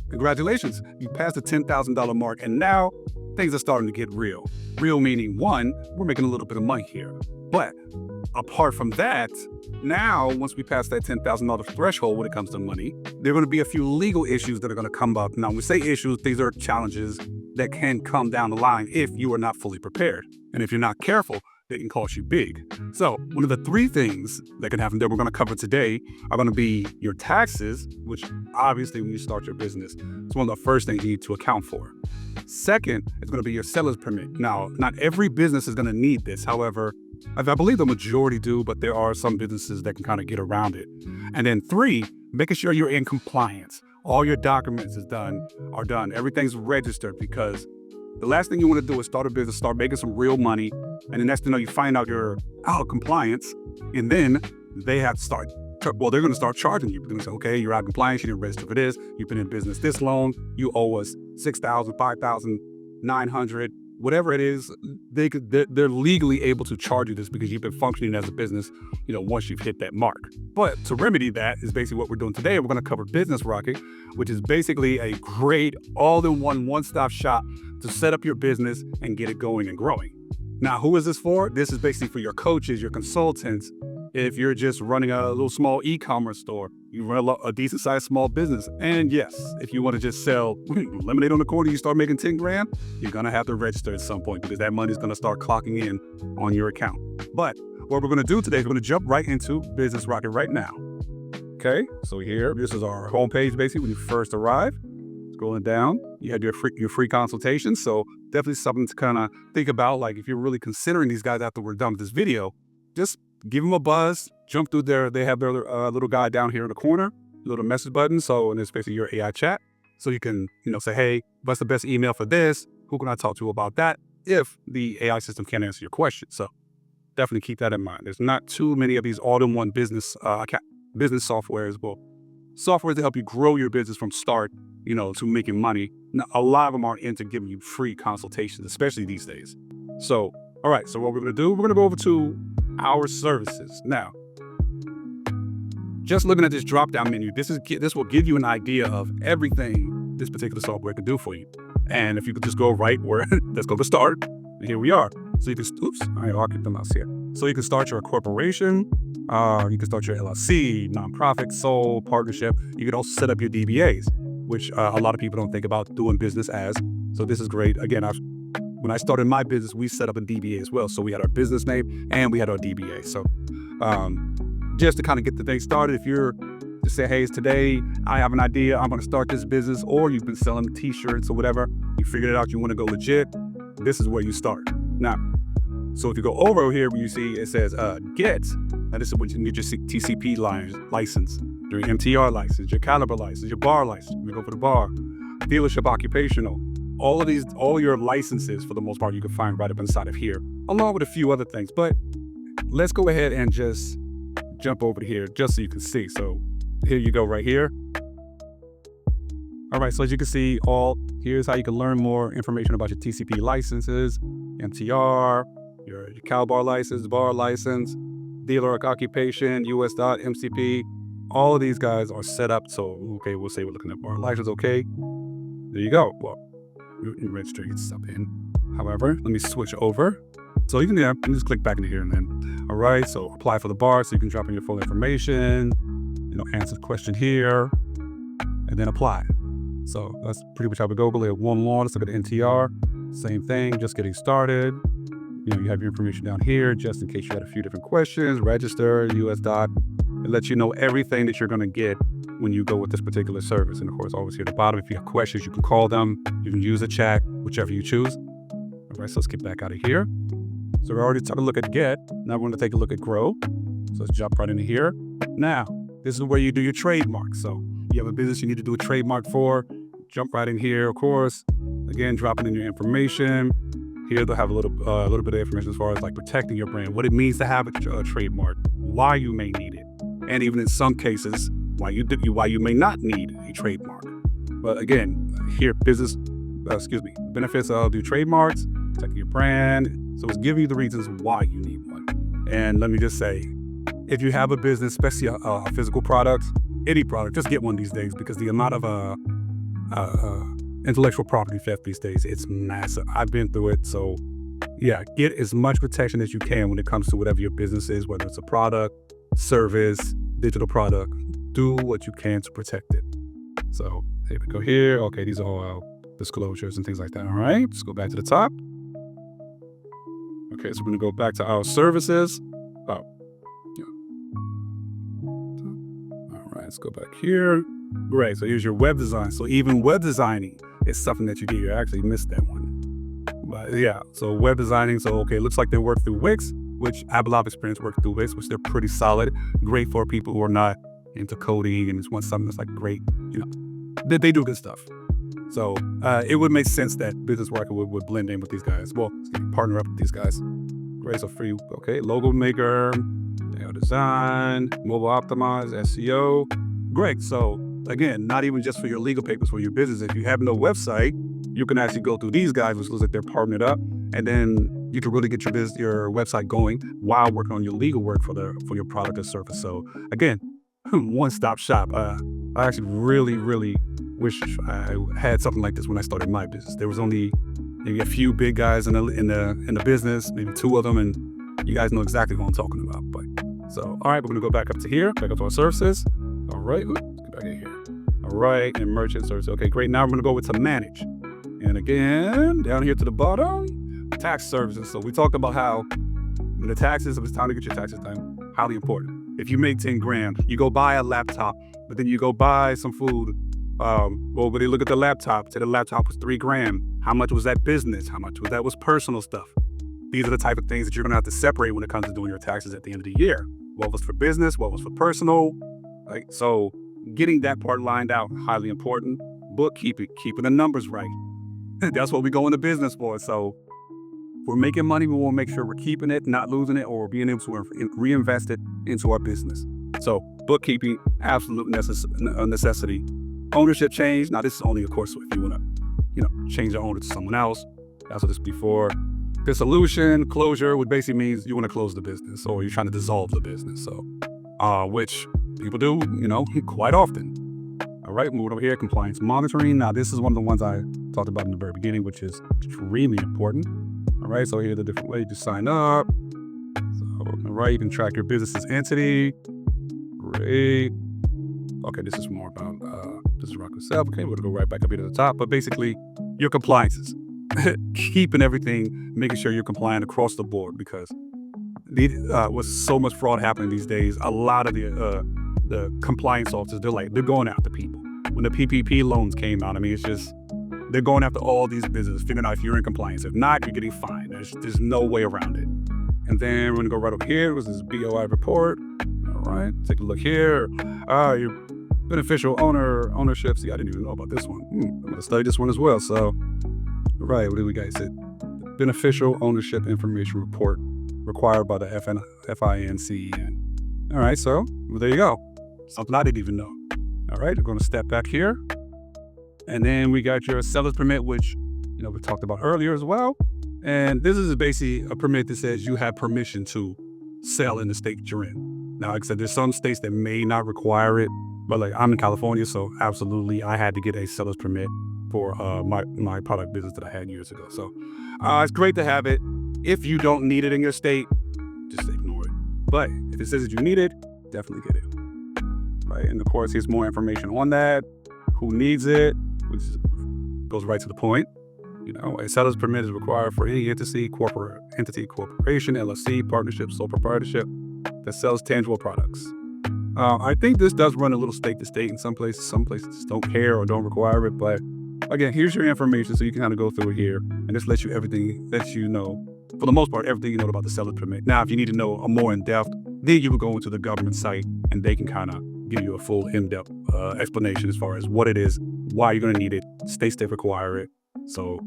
Congratulations, you passed the $10,000 mark, and now things are starting to get real. Real meaning, one, we're making a little bit of money here. But apart from that, now once we pass that $10,000 threshold when it comes to money, there are going to be a few legal issues that are going to come up. Now, when we say issues, these are challenges that can come down the line if you are not fully prepared. And if you're not careful, they can cost you big. So one of the three things that can happen that we're going to cover today are going to be your taxes, which obviously when you start your business, it's one of the first things you need to account for. Second, it's going to be your seller's permit. Now, not every business is going to need this. However, I believe the majority do, but there are some businesses that can kind of get around it. And then three, making sure you're in compliance. All your documents are done. Everything's registered, because the last thing you want to do is start a business, start making some real money, and the next thing you know, you find out you're out of compliance, and then they have to start. Well, they're going to start charging you. They're going to say, okay, you're out of compliance, you didn't register for this, you've been in business this long, you owe us $6,000, $5,000, $900, whatever it is. They're legally able to charge you this because you've been functioning as a business, once you've hit that mark. But to remedy that is basically what we're doing today. We're going to cover Business Rocket, which is basically a great all-in-one, one-stop shop to set up your business and get it going and growing. Now, who is this for? This is basically for your coaches, your consultants. If you're just running a little small e-commerce store, you run a decent-sized small business. And yes, if you want to just sell lemonade on the corner, you start making 10 grand, you're going to have to register at some point because that money is going to start clocking in on your account. But what we're going to do today is we're going to jump right into Business Rocket right now. Okay, so here, this is our homepage basically when you first arrive. Scrolling down, you had your free consultation. So definitely something to kind of think about. Like if you're really considering these guys after we're done with this video, just give them a buzz, jump through there. They have their little guy down here in the corner, little message button. So, and it's basically your AI chat. So you can, say, hey, what's the best email for this? Who can I talk to about that? If the AI system can't answer your question. So definitely keep that in mind. There's not too many of these all-in-one business softwares. Well, software to help you grow your business from start, to making money. Now, a lot of them aren't into giving you free consultations, especially these days. So, all right, so what we're going to do, we're going to go over to our services. Now, just looking at this drop-down menu, this will give you an idea of everything this particular software can do for you. And if you could just go right where, let's go to start. And here we are. So you can, I'll keep the mouse here. So you can start your corporation, you can start your LLC, nonprofit, sole, partnership. You can also set up your DBAs, which a lot of people don't think about doing business as. So this is great. Again, when I started my business, we set up a DBA as well. So we had our business name and we had our DBA. So just to kind of get the thing started, if you're to say, hey, today I have an idea, I'm going to start this business, or you've been selling t-shirts or whatever, you figured it out, you want to go legit, this is where you start. Now, so if you go over here where you see it says get, now this is when you need your TCP license, your MTR license, your caliber license, your bar license. We go for the bar, dealership, occupational. All your licenses for the most part you can find right up inside of here, along with a few other things. But let's go ahead and just jump over to here just so you can see. So here you go right here. All right, so as you can see, here's how you can learn more information about your TCP licenses, MTR, your CalBar license, bar license, dealer occupation, US dot, MCP. All of these guys are set up. So, okay, we'll say we're looking at bar license. Okay, there you go. Well, you register your stuff in. However, let me switch over. So you can just click back into here and then. All right, so apply for the bar. So you can drop in your full information, answer the question here, and then apply. So that's pretty much how we go. We have one more. Let's look at the NTR. Same thing, just getting started. You have your information down here just in case you had a few different questions. Register, US dot. It lets you know everything that you're going to get when you go with this particular service. And of course, always here at the bottom, if you have questions, you can call them. You can use a chat, whichever you choose. All right, so let's get back out of here. So we already took a look at get. Now we're going to take a look at grow. So let's jump right into here. Now, this is where you do your trademark. So you have a business you need to do a trademark for. Jump right in here, of course. Again, dropping in your information. Here they'll have a little bit of information as far as like protecting your brand, what it means to have a trademark, why you may need it, and even in some cases, why you may not need a trademark. But again, here benefits of the trademarks, protecting your brand. So it's giving you the reasons why you need one. And let me just say, if you have a business, especially a physical product, any product, just get one these days because the amount of intellectual property theft these days. It's massive. I've been through it. So yeah, get as much protection as you can when it comes to whatever your business is, whether it's a product, service, digital product. Do what you can to protect it. So here we go here. Okay, these are all disclosures and things like that. All right, let's go back to the top. Okay, so we're gonna go back to our services. Oh, yeah. All right, let's go back here. Great, so here's your web design. So even web designing is something that you do. You actually missed that one. But yeah, so web designing. So okay, it looks like they work through Wix, which I have a lot of experience working through Wix, which they're pretty solid. Great for people who are not into coding and just want something that's like great, they do good stuff. So it would make sense that Business Rocket would blend in with these guys. Well, partner up with these guys. Great, so free, okay, logo maker, design, mobile optimized, SEO. Great, so again, not even just for your legal papers for your business. If you have no website, you can actually go through these guys, which looks like they're partnered up, and then you can really get your website going while working on your legal work for your product or service. So again, one-stop shop. I actually really wish I had something like this when I started my business. There was only maybe a few big guys in the business, maybe two of them, and you guys know exactly what I'm talking about. But so, all right, we're gonna go back up to here, back up to our services. All right, let's get back in here. All right, and merchant services. Okay, great. Now we're gonna go with to manage, and again down here to the bottom, tax services. So we talked about how the taxes, if it's time to get your taxes done, highly important. If you make 10 grand, you go buy a laptop, but then you go buy some food. But they look at the laptop, say the laptop was 3 grand. How much was that business? How much was personal stuff? These are the type of things that you're gonna have to separate when it comes to doing your taxes at the end of the year. What was for business? What was for personal? Right? So getting that part lined out, highly important. Bookkeeping, keeping the numbers right. That's what we go into business for. So if we're making money, we want to make sure we're keeping it, not losing it, or we're being able to reinvest it into our business. So bookkeeping, absolute necessity. Ownership change. Now this is only, of course, if you want to, change the owner to someone else. That's what this before. Dissolution, closure, which basically means you want to close the business or you're trying to dissolve the business. So, which people do, quite often. All right, moving over here, compliance monitoring. Now this is one of the ones I talked about in the very beginning, which is extremely important. All right, so here are the different ways to sign up. So, all right, you can track your business's entity. Great. Okay, this is more about this is rock itself. Okay, we're gonna go right back up here to the top. But basically, your compliances, keeping everything, making sure you're compliant across the board, because with so much fraud happening these days, a lot of the compliance officers, they're going after people. When the PPP loans came out, it's just they're going after all these businesses, figuring out if you're in compliance. If not, you're getting fined. There's no way around it. And then we're gonna go right over here. Was this BOI report? All right, take a look here. Your beneficial ownership. See, I didn't even know about this one. I'm gonna study this one as well. So, right, what do we got? It said beneficial ownership information report required by the FINCEN. All right, so there you go. Something I didn't even know. All right, we're gonna step back here. And then we got your seller's permit, which we talked about earlier as well. And this is basically a permit that says you have permission to sell in the state that you're in. Now, like I said, there's some states that may not require it, but like I'm in California, so absolutely, I had to get a seller's permit for my product business that I had years ago. So it's great to have it. If you don't need it in your state, just ignore it. But if it says that you need it, definitely get it. Right, and of course, here's more information on that. Who needs it? Which goes right to the point. A seller's permit is required for any entity, corporation, LLC, partnership, sole proprietorship that sells tangible products. I think this does run a little state to state in some places. Some places just don't care or don't require it. But again, here's your information, so you can kind of go through it here and just let you know, for the most part, everything you know about the seller's permit. Now, if you need to know a more in depth, then you would go into the government site and they can kind of give you a full in-depth explanation as far as what it is, why you're going to need it, states that require it. So,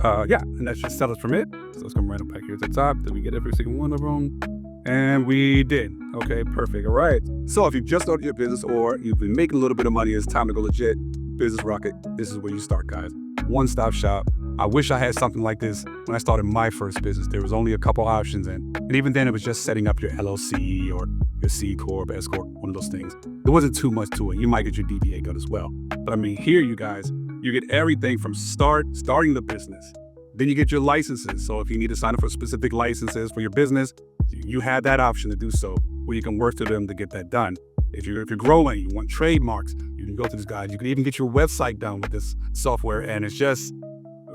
and that's just seller's permit. So let's come right up back here to the top. Did we get every single one of them? And we did. Okay, perfect. All right. So if you've just started your business or you've been making a little bit of money, it's time to go legit. Business Rocket, this is where you start, guys. One-stop shop. I wish I had something like this when I started my first business. There was only a couple options, and even then it was just setting up your LLC or your C Corp, S Corp, one of those things. There wasn't too much to it. You might get your DBA cut as well. But here, you guys, You get everything from starting the business. Then you get your licenses. So if you need to sign up for specific licenses for your business, you have that option to do so, where you can work through them to get that done. If you're growing, you want trademarks, you can go to this guide. You can even get your website done with this software, and it's just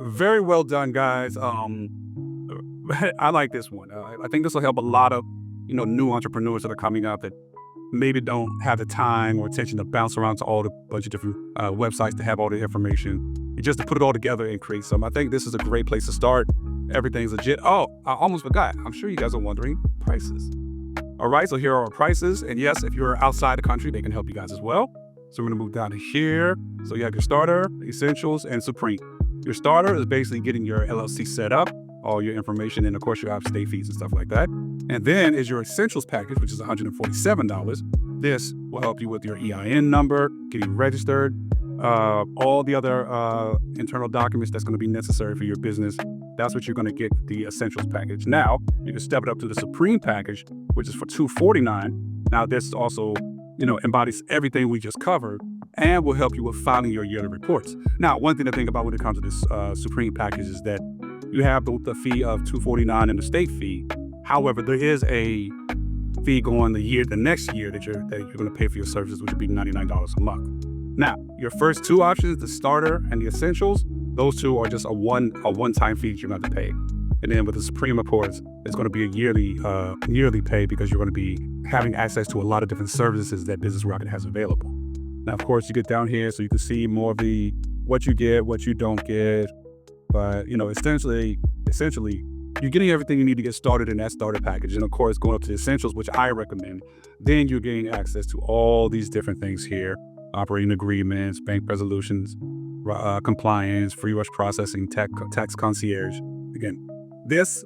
very well done, guys. I like this one. I think this will help a lot of new entrepreneurs that are coming up that maybe don't have the time or attention to bounce around to all the bunch of different websites to have all the information, and just to put it all together and create some. I think this is a great place to start. Everything's legit. Oh, I almost forgot. I'm sure you guys are wondering prices. All right, so here are our prices. And yes, if you're outside the country, they can help you guys as well. So we're gonna move down to here. So you have your starter, essentials, and supreme. Your starter is basically getting your LLC set up, all your information, and of course you have state fees and stuff like that. And then is your essentials package, which is $147. This will help you with your EIN number, getting registered, all the other internal documents that's going to be necessary for your business. That's what you're going to get the essentials package. Now you can step it up to the supreme package, which is for $249. Now this also embodies everything we just covered and will help you with filing your yearly reports. Now, one thing to think about when it comes to this supreme package is that you have the fee of $249 and the state fee. However, there is a fee going the next year that you're going to pay for your services, which would be $99 a month. Now, your first two options, the starter and the essentials, those two are just a one-time fee that you're going to have to pay. And then with the supreme reports, it's going to be a yearly pay, because you're going to be having access to a lot of different services that Business Rocket has available. Now, of course, you get down here so you can see more of what you get, what you don't get. But essentially, you're getting everything you need to get started in that starter package. And of course, going up to the essentials, which I recommend, then you're getting access to all these different things here: operating agreements, bank resolutions, compliance, free rush processing, tax concierge. Again, this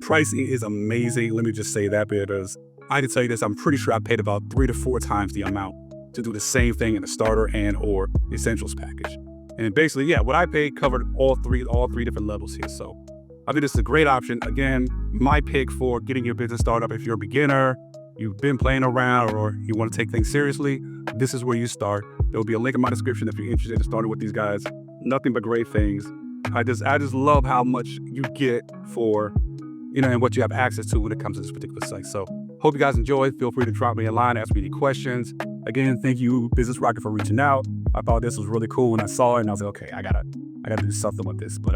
pricing is amazing. Let me just say that, because I can tell you this, I'm pretty sure I paid about 3 to 4 times the amount to do the same thing in the starter and or essentials package. And basically, yeah, what I paid covered all three different levels here. So I think this is a great option. Again, my pick for getting your business started up. If you're a beginner, you've been playing around, or you want to take things seriously, this is where you start. There will be a link in my description if you're interested in starting with these guys. Nothing but great things. I just love how much you get for, and what you have access to when it comes to this particular site. So hope you guys enjoyed. Feel free to drop me a line, ask me any questions. Again, thank you, Business Rocket, for reaching out. I thought this was really cool when I saw it, and I was like, okay, I gotta do something with this. But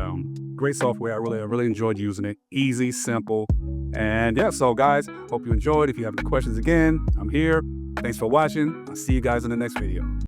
great software. I really enjoyed using it. Easy, simple, and yeah. So guys, hope you enjoyed. If you have any questions, again, I'm here. Thanks for watching. I'll see you guys in the next video.